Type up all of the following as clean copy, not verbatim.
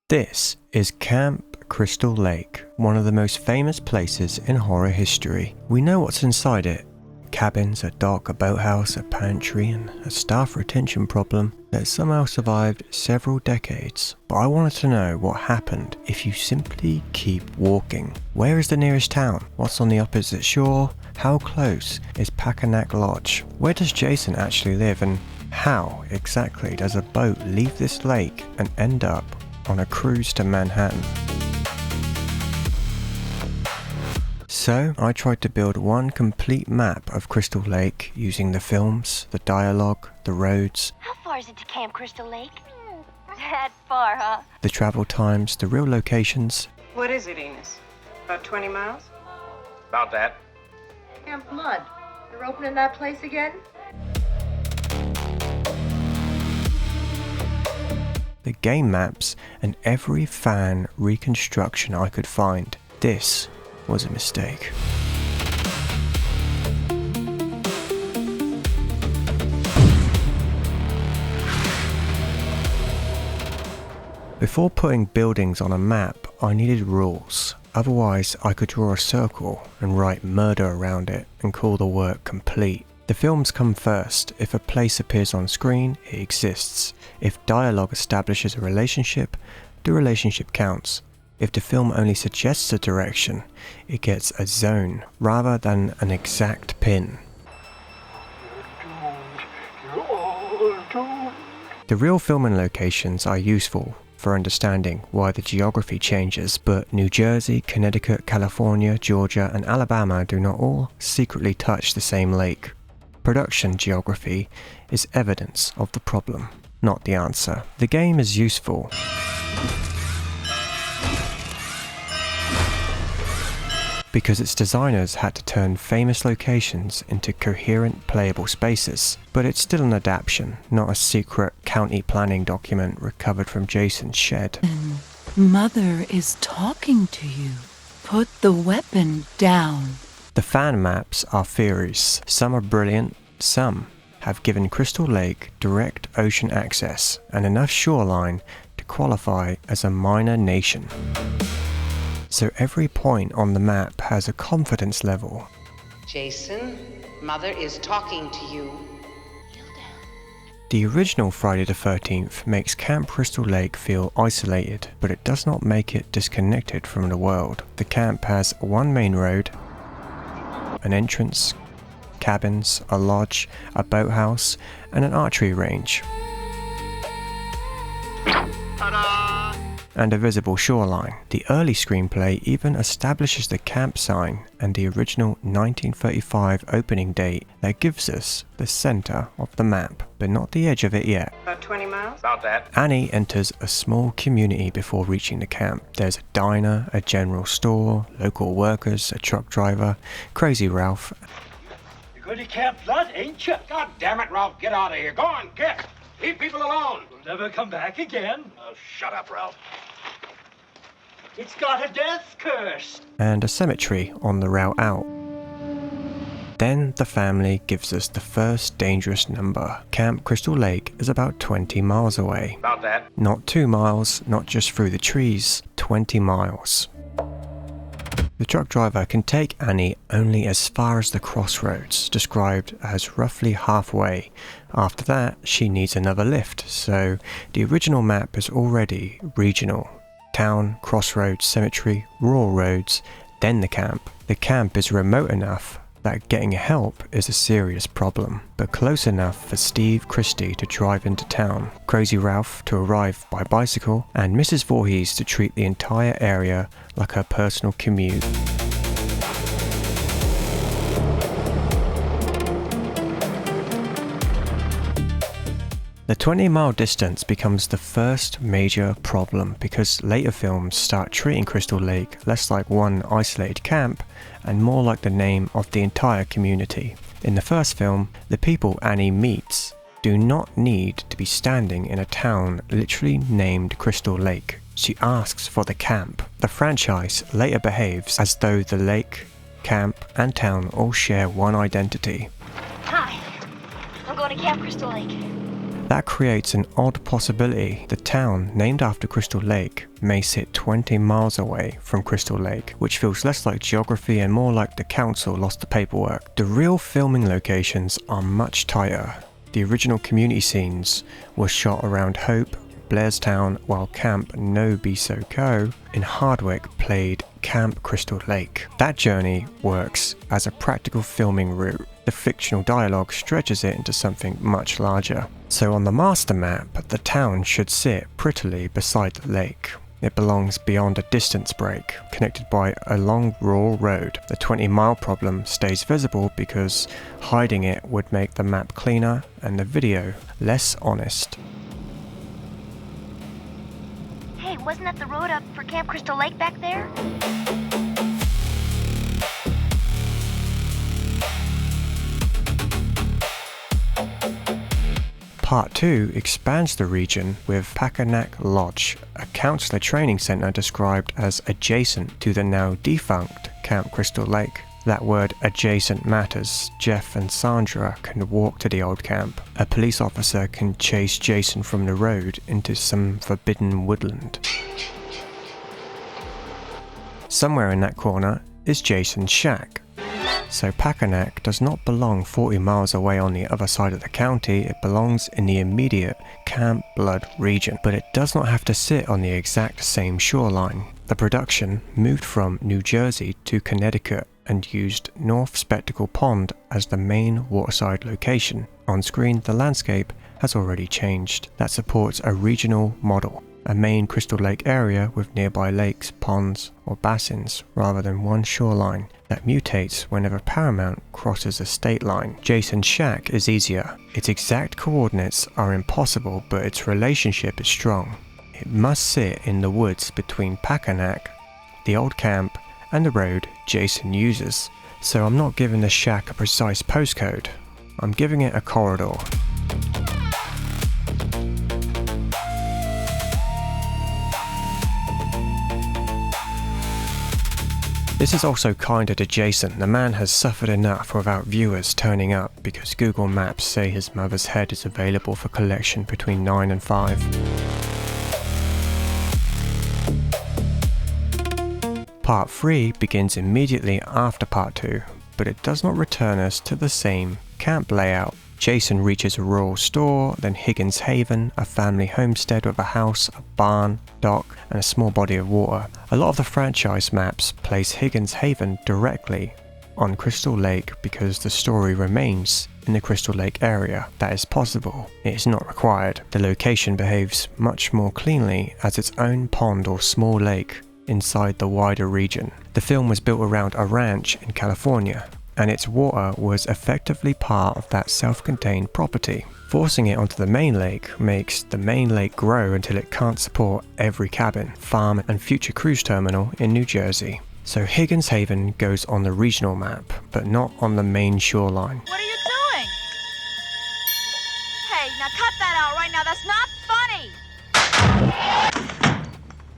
This is Camp Crystal Lake, one of the most famous places in horror history. We know what's inside it. Cabins, a dock, a boathouse, a pantry, and a staff retention problem that somehow survived several decades. But I wanted to know what happened if you simply keep walking. Where is the nearest town? What's on the opposite shore? How close is Packanack Lodge? Where does Jason actually live, and how exactly does a boat leave this lake and end up on a cruise to Manhattan? So I tried to build one complete map of Crystal Lake using the films, the dialogue, the roads. How far is it to Camp Crystal Lake? That far, huh? The travel times, the real locations. What is it, Enos? About 20 miles? About that. Camp Blood. They're opening that place again? The game maps, and every fan reconstruction I could find. This was a mistake. Before putting buildings on a map, I needed rules. Otherwise, I could draw a circle and write murder around it and call the work complete. The films come first. If a place appears on screen, it exists. If dialogue establishes a relationship, the relationship counts. If the film only suggests a direction, it gets a zone rather than an exact pin. The real filming locations are useful for understanding why the geography changes, but New Jersey, Connecticut, California, Georgia, and Alabama do not all secretly touch the same lake. Production geography is evidence of the problem, not the answer. The game is useful because its designers had to turn famous locations into coherent playable spaces, but it's still an adaptation, not a secret county planning document recovered from Jason's shed. Mother is talking to you. Put the weapon down. The fan maps are theories. Some are brilliant, some have given Crystal Lake direct ocean access and enough shoreline to qualify as a minor nation. So every point on the map has a confidence level. Jason, Mother is talking to you. The original Friday the 13th makes Camp Crystal Lake feel isolated, but it does not make it disconnected from the world. The camp has one main road, an entrance, cabins, a lodge, a boathouse, and an archery range. And a visible shoreline. The early screenplay even establishes the camp sign and the original 1935 opening date that gives us the center of the map, but not the edge of it yet. About 20 miles? About that. Annie enters a small community before reaching the camp. There's a diner, a general store, local workers, a truck driver, Crazy Ralph. You're going to Camp Blood, ain't you? God damn it, Ralph, get out of here. Go on, get. Leave people alone. We'll never come back again. Oh, shut up, Ralph. It's got a death curse. And a cemetery on the route out. Then the family gives us the first dangerous number. Camp Crystal Lake is about 20 miles away. About that. Not 2 miles, not just through the trees, 20 miles. The truck driver can take Annie only as far as the crossroads, described as roughly halfway. After that, she needs another lift, so the original map is already regional. Town, crossroads, cemetery, rural roads, then the camp. The camp is remote enough that getting help is a serious problem, but close enough for Steve Christie to drive into town, Crazy Ralph to arrive by bicycle, and Mrs. Voorhees to treat the entire area like her personal commute. The 20-mile distance becomes the first major problem because later films start treating Crystal Lake less like one isolated camp and more like the name of the entire community. In the first film, the people Annie meets do not need to be standing in a town literally named Crystal Lake. She asks for the camp. The franchise later behaves as though the lake, camp, and town all share one identity. Hi, I'm going to Camp Crystal Lake. That creates an odd possibility. The town, named after Crystal Lake, may sit 20 miles away from Crystal Lake, which feels less like geography and more like the council lost the paperwork. The real filming locations are much tighter. The original community scenes were shot around Hope, Blairstown, while Camp No Be So Co. in Hardwick played Camp Crystal Lake. That journey works as a practical filming route. The fictional dialogue stretches it into something much larger. So on the master map, the town should sit prettily beside the lake. It belongs beyond a distance break, connected by a long rural road. The 20-mile problem stays visible because hiding it would make the map cleaner and the video less honest. Hey, wasn't that the road up for Camp Crystal Lake back there? Part 2 expands the region with Packanack Lodge, a counselor training centre described as adjacent to the now defunct Camp Crystal Lake. That word adjacent matters. Jeff and Sandra can walk to the old camp. A police officer can chase Jason from the road into some forbidden woodland. Somewhere in that corner is Jason's shack. So Packanack does not belong 40 miles away on the other side of the county, it belongs in the immediate Camp Blood region, but it does not have to sit on the exact same shoreline. The production moved from New Jersey to Connecticut and used North Spectacle Pond as the main waterside location. On screen, the landscape has already changed. That supports a regional model, a main Crystal Lake area with nearby lakes, ponds, or basins, rather than one shoreline that mutates whenever Paramount crosses a state line. Jason's shack is easier. Its exact coordinates are impossible, but its relationship is strong. It must sit in the woods between Packanack, the old camp, and the road Jason uses. So I'm not giving the shack a precise postcode. I'm giving it a corridor. This is also kinder to Jason. The man has suffered enough without viewers turning up because Google Maps say his mother's head is available for collection between 9 and 5. Part 3 begins immediately after Part 2, but it does not return us to the same camp layout. Jason reaches a rural store, then Higgins Haven, a family homestead with a house, a barn, dock, and a small body of water. A lot of the franchise maps place Higgins Haven directly on Crystal Lake because the story remains in the Crystal Lake area. That is possible. It is not required. The location behaves much more cleanly as its own pond or small lake inside the wider region. The film was built around a ranch in California, and its water was effectively part of that self-contained property. Forcing it onto the main lake makes the main lake grow until it can't support every cabin, farm, and future cruise terminal in New Jersey. So Higgins Haven goes on the regional map, but not on the main shoreline. What are you doing? Hey, now cut that out right now. That's not funny.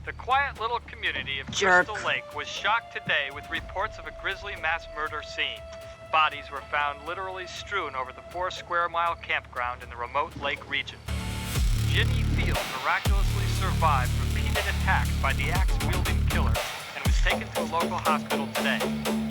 The quiet little community of Jerk. Crystal Lake was shocked today with reports of a grisly mass murder scene. Bodies were found literally strewn over the 4-square-mile campground in the remote lake region. Ginny Field miraculously survived repeated attacks by the axe-wielding killer and was taken to a local hospital today.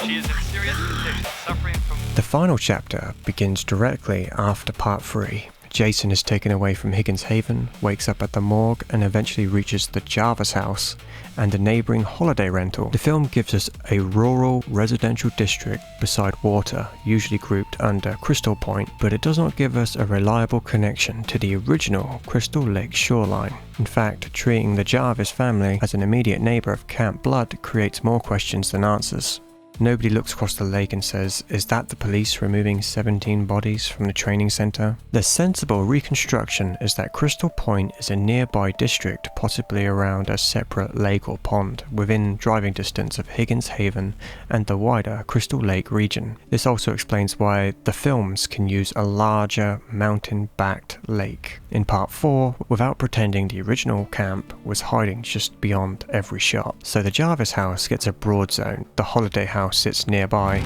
She is in serious condition, suffering from... The final chapter begins directly after Part 3. Jason is taken away from Higgins Haven, wakes up at the morgue, and eventually reaches the Jarvis house and a neighbouring holiday rental. The film gives us a rural residential district beside water, usually grouped under Crystal Point, but it does not give us a reliable connection to the original Crystal Lake shoreline. In fact, treating the Jarvis family as an immediate neighbour of Camp Blood creates more questions than answers. Nobody looks across the lake and says, is that the police removing 17 bodies from the training centre? The sensible reconstruction is that Crystal Point is a nearby district, possibly around a separate lake or pond, within driving distance of Higgins Haven and the wider Crystal Lake region. This also explains why the films can use a larger mountain-backed lake in Part 4 without pretending the original camp was hiding just beyond every shot. So the Jarvis house gets a broad zone, the holiday house sits nearby.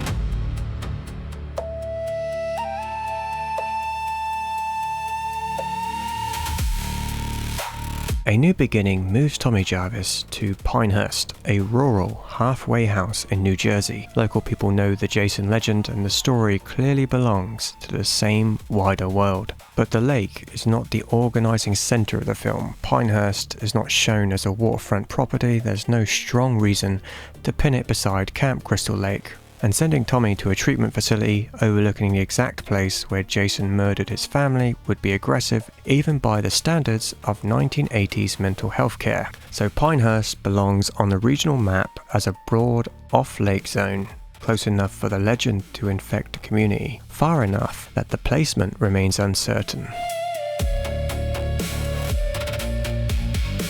A new beginning moves Tommy Jarvis to Pinehurst, a rural, halfway house in New Jersey. Local people know the Jason legend and the story clearly belongs to the same wider world. But the lake is not the organising centre of the film. Pinehurst is not shown as a waterfront property. There's no strong reason to pin it beside Camp Crystal Lake. And sending Tommy to a treatment facility overlooking the exact place where Jason murdered his family would be aggressive even by the standards of 1980s mental health care. So Pinehurst belongs on the regional map as a broad off-lake zone, close enough for the legend to infect the community, far enough that the placement remains uncertain.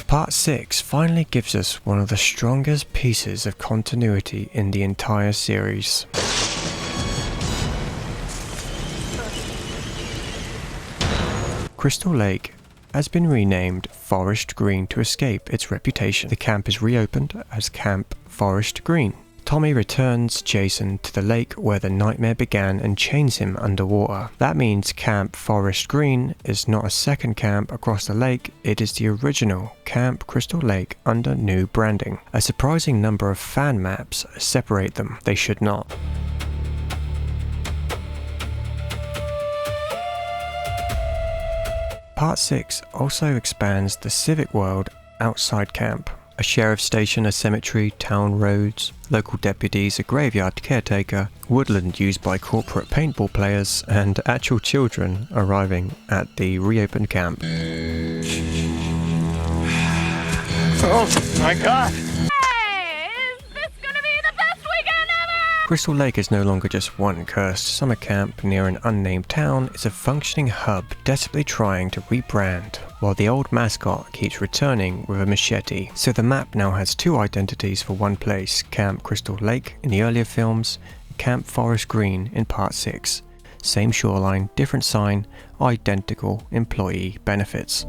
Part 6 finally gives us one of the strongest pieces of continuity in the entire series. Crystal Lake has been renamed Forest Green to escape its reputation. The camp is reopened as Camp Forest Green. Tommy returns Jason to the lake where the nightmare began and chains him underwater. That means Camp Forest Green is not a second camp across the lake, it is the original Camp Crystal Lake under new branding. A surprising number of fan maps separate them. They should not. Part 6 also expands the civic world outside camp. A sheriff's station, a cemetery, town roads, local deputies, a graveyard caretaker, woodland used by corporate paintball players, and actual children arriving at the reopened camp. Oh my God! Hey, is this gonna be the best weekend ever? Crystal Lake is no longer just one cursed summer camp near an unnamed town. It's a functioning hub desperately trying to rebrand, while the old mascot keeps returning with a machete. So the map now has two identities for one place: Camp Crystal Lake in the earlier films, Camp Forest Green in Part 6. Same shoreline, different sign, identical employee benefits.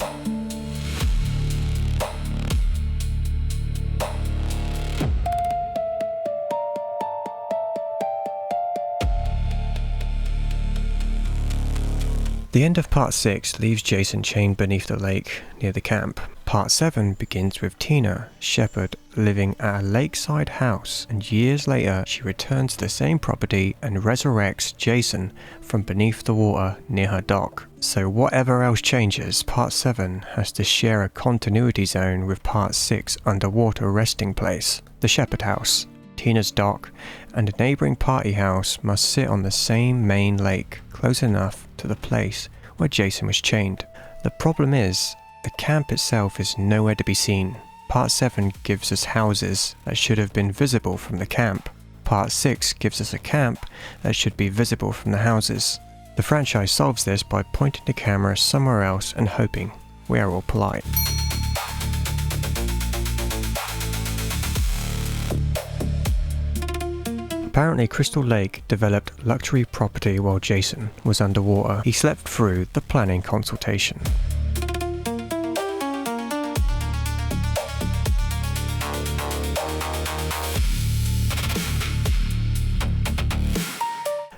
The end of Part 6 leaves Jason chained beneath the lake near the camp. Part 7 begins with Tina, shepherd, living at a lakeside house, and years later she returns to the same property and resurrects Jason from beneath the water near her dock. So whatever else changes, Part 7 has to share a continuity zone with Part 6 underwater resting place, the shepherd house. Tina's dock and a neighbouring party house must sit on the same main lake, close enough to the place where Jason was chained. The problem is, the camp itself is nowhere to be seen. Part 7 gives us houses that should have been visible from the camp. Part 6 gives us a camp that should be visible from the houses. The franchise solves this by pointing the camera somewhere else and hoping we are all polite. Apparently Crystal Lake developed luxury property while Jason was underwater. He slept through the planning consultation.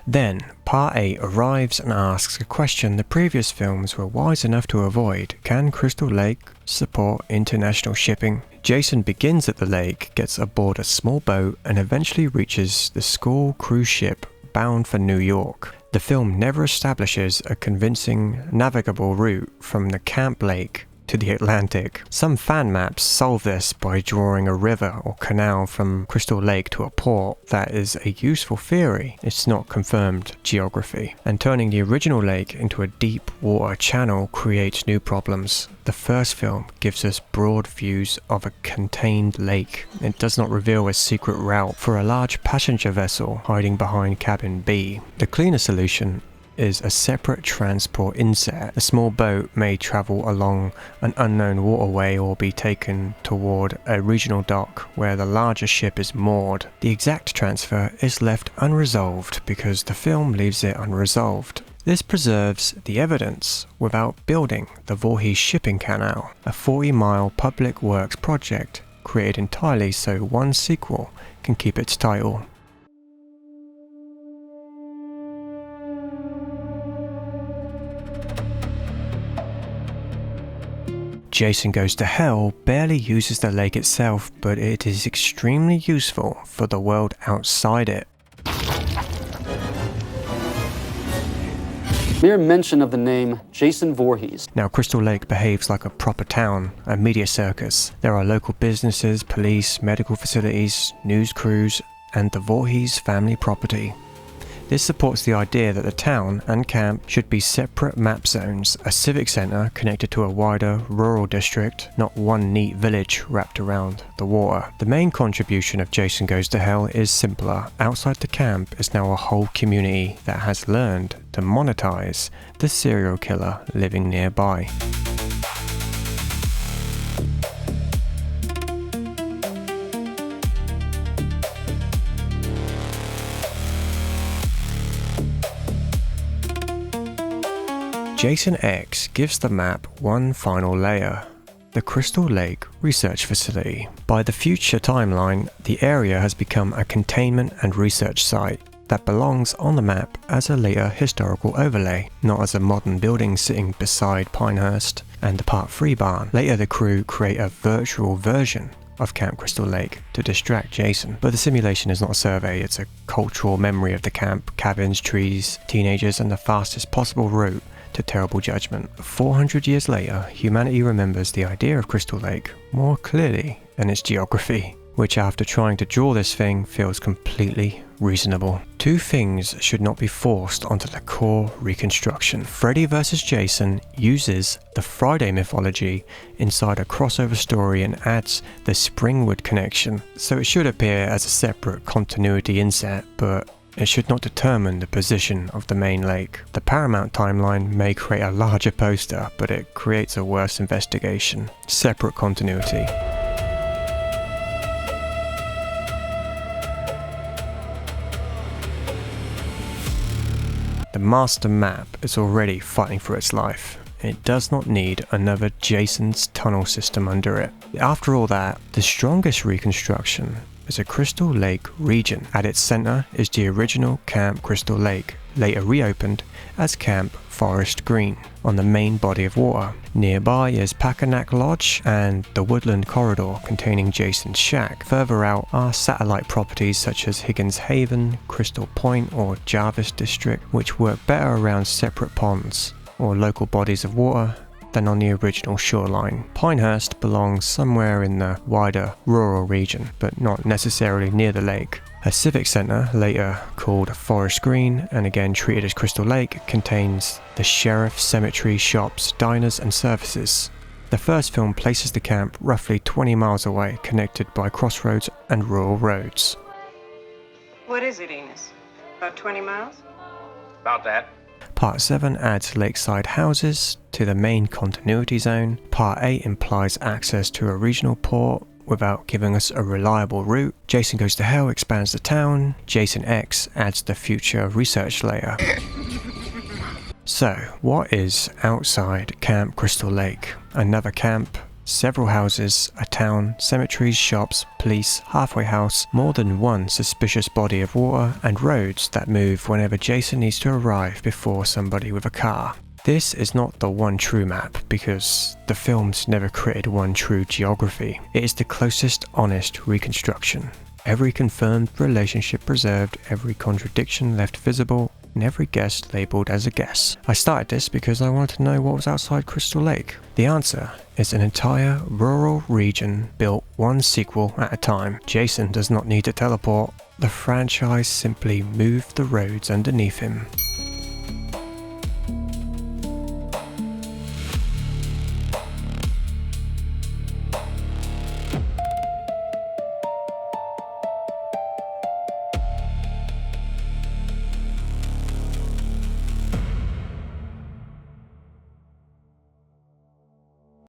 Then, Part 8 arrives and asks a question the previous films were wise enough to avoid. Can Crystal Lake support international shipping? Jason begins at the lake, gets aboard a small boat, and eventually reaches the school cruise ship bound for New York. The film never establishes a convincing navigable route from the camp lake to the Atlantic. Some fan maps solve this by drawing a river or canal from Crystal Lake to a port. That is a useful theory, it's not confirmed geography. And turning the original lake into a deep water channel creates new problems. The first film gives us broad views of a contained lake. It does not reveal a secret route for a large passenger vessel hiding behind cabin B. The cleaner solution is a separate transport inset. A small boat may travel along an unknown waterway or be taken toward a regional dock where the larger ship is moored. The exact transfer is left unresolved because the film leaves it unresolved. This preserves the evidence without building the Voorhees shipping canal, a 40-mile public works project created entirely so one sequel can keep its title. Jason Goes to Hell barely uses the lake itself, but it is extremely useful for the world outside it. Mere mention of the name Jason Voorhees. Now, Crystal Lake behaves like a proper town, a media circus. There are local businesses, police, medical facilities, news crews, and the Voorhees family property. This supports the idea that the town and camp should be separate map zones, a civic centre connected to a wider rural district, not one neat village wrapped around the water. The main contribution of Jason Goes to Hell is simpler. Outside the camp is now a whole community that has learned to monetize the serial killer living nearby. Jason X gives the map one final layer, the Crystal Lake Research Facility. By the future timeline, the area has become a containment and research site that belongs on the map as a later historical overlay, not as a modern building sitting beside Pinehurst and the Part 3 barn. Later the crew create a virtual version of Camp Crystal Lake to distract Jason. But the simulation is not a survey, it's a cultural memory of the camp, cabins, trees, teenagers, and the fastest possible route to terrible judgment. 400 years later, humanity remembers the idea of Crystal Lake more clearly than its geography, which after trying to draw this thing feels completely reasonable. Two things should not be forced onto the core reconstruction. Freddy vs. Jason uses the Friday mythology inside a crossover story and adds the Springwood connection, so it should appear as a separate continuity inset, but it should not determine the position of the main lake. The Paramount timeline may create a larger poster, but it creates a worse investigation. Separate continuity. The master map is already fighting for its life. It does not need another Jason's tunnel system under it. After all that, the strongest reconstruction is a Crystal Lake region. At its center is the original Camp Crystal Lake, later reopened as Camp Forest Green, on the main body of water. Nearby is Packanack Lodge and the woodland corridor containing Jason's shack. Further out are satellite properties such as Higgins Haven, Crystal Point, or Jarvis district, which work better around separate ponds or local bodies of water than on the original shoreline. Pinehurst belongs somewhere in the wider rural region, but not necessarily near the lake. A civic centre, later called Forest Green and again treated as Crystal Lake, contains the sheriff, cemetery, shops, diners and services. The first film places the camp roughly 20 miles away, connected by crossroads and rural roads. What is it, Enos? About 20 miles? About that. Part 7 adds lakeside houses to the main continuity zone. Part 8 implies access to a regional port without giving us a reliable route. Jason Goes to Hell expands the town. Jason X adds the future research layer. So, what is outside Camp Crystal Lake? Another camp, several houses, a town, cemeteries, shops, police, halfway house, more than one suspicious body of water, and roads that move whenever Jason needs to arrive before somebody with a car. This is not the one true map, because the films never created one true geography. It is the closest honest reconstruction. Every confirmed relationship preserved, every contradiction left visible, and every guess labelled as a guess. I started this because I wanted to know what was outside Crystal Lake. The answer is an entire rural region built one sequel at a time. Jason does not need to teleport. The franchise simply moved the roads underneath him.